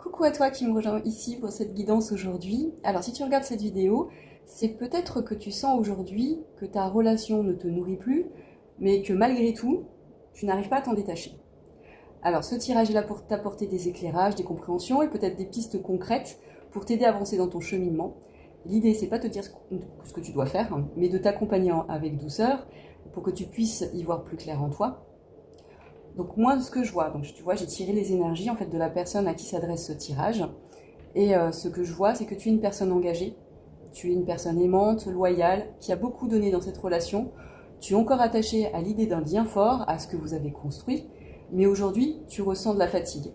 Coucou à toi qui me rejoins ici pour cette guidance aujourd'hui. Alors si tu regardes cette vidéo, c'est peut-être que tu sens aujourd'hui que ta relation ne te nourrit plus, mais que malgré tout, tu n'arrives pas à t'en détacher. Alors ce tirage est là pour t'apporter des éclairages, des compréhensions et peut-être des pistes concrètes pour t'aider à avancer dans ton cheminement. L'idée, c'est pas de te dire ce que tu dois faire, hein, mais de t'accompagner avec douceur pour que tu puisses y voir plus clair en toi. Donc moi, ce que je vois, donc tu vois, j'ai tiré les énergies en fait de la personne à qui s'adresse ce tirage. Et ce que je vois, c'est que tu es une personne engagée, tu es une personne aimante, loyale, qui a beaucoup donné dans cette relation. Tu es encore attaché à l'idée d'un lien fort, à ce que vous avez construit, mais aujourd'hui, tu ressens de la fatigue.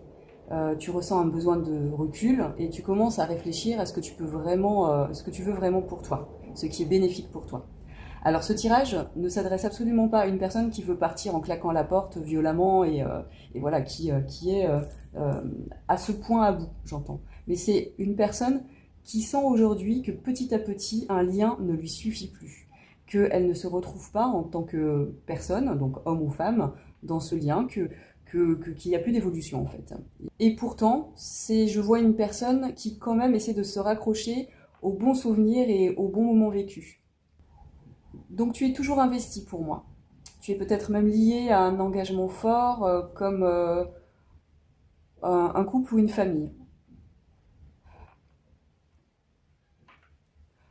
Tu ressens un besoin de recul et tu commences à réfléchir à ce que tu peux vraiment, ce que tu veux vraiment pour toi, ce qui est bénéfique pour toi. Alors ce tirage ne s'adresse absolument pas à une personne qui veut partir en claquant la porte violemment et voilà, qui est à ce point à bout, j'entends. Mais c'est une personne qui sent aujourd'hui que petit à petit un lien ne lui suffit plus, qu'elle ne se retrouve pas en tant que personne, donc homme ou femme, dans ce lien, qu'il n'y a plus d'évolution en fait. Et pourtant, je vois une personne qui quand même essaie de se raccrocher aux bons souvenirs et aux bons moments vécus. Donc tu es toujours investi pour moi. Tu es peut-être même lié à un engagement fort comme un couple ou une famille.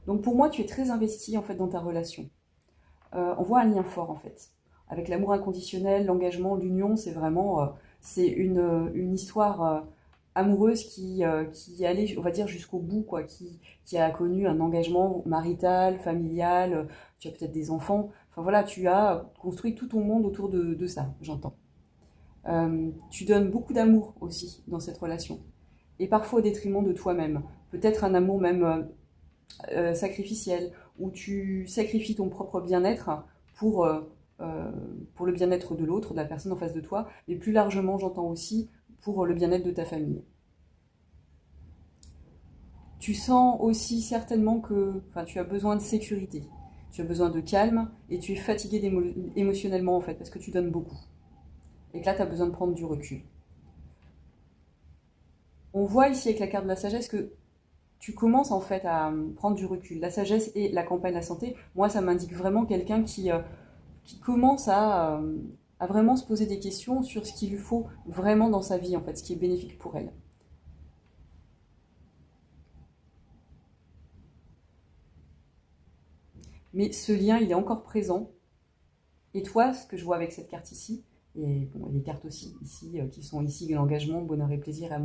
Donc pour moi, tu es très investi en fait dans ta relation. On voit un lien fort en fait. Avec l'amour inconditionnel, l'engagement, l'union, c'est vraiment c'est une histoire amoureuse qui est allée, on va dire, jusqu'au bout, quoi, qui a connu un engagement marital, familial, tu as peut-être des enfants. Enfin voilà, tu as construit tout ton monde autour de ça, j'entends. Tu donnes beaucoup d'amour aussi dans cette relation. Et parfois au détriment de toi-même. Peut-être un amour même sacrificiel, où tu sacrifies ton propre bien-être pour, euh, pour le bien-être de l'autre, de la personne en face de toi, mais plus largement, j'entends aussi, pour le bien-être de ta famille. Tu sens aussi certainement que tu as besoin de sécurité, tu as besoin de calme, et tu es fatigué émotionnellement en fait, parce que tu donnes beaucoup. Et que là, tu as besoin de prendre du recul. On voit ici avec la carte de la sagesse que tu commences en fait à prendre du recul. La sagesse et la campagne de la santé, moi ça m'indique vraiment quelqu'un qui commence à vraiment se poser des questions sur ce qu'il lui faut vraiment dans sa vie, en fait, ce qui est bénéfique pour elle. Mais ce lien, il est encore présent. Et toi, ce que je vois avec cette carte ici, et bon, les cartes aussi ici, qui sont ici l'engagement, bonheur et plaisir, amour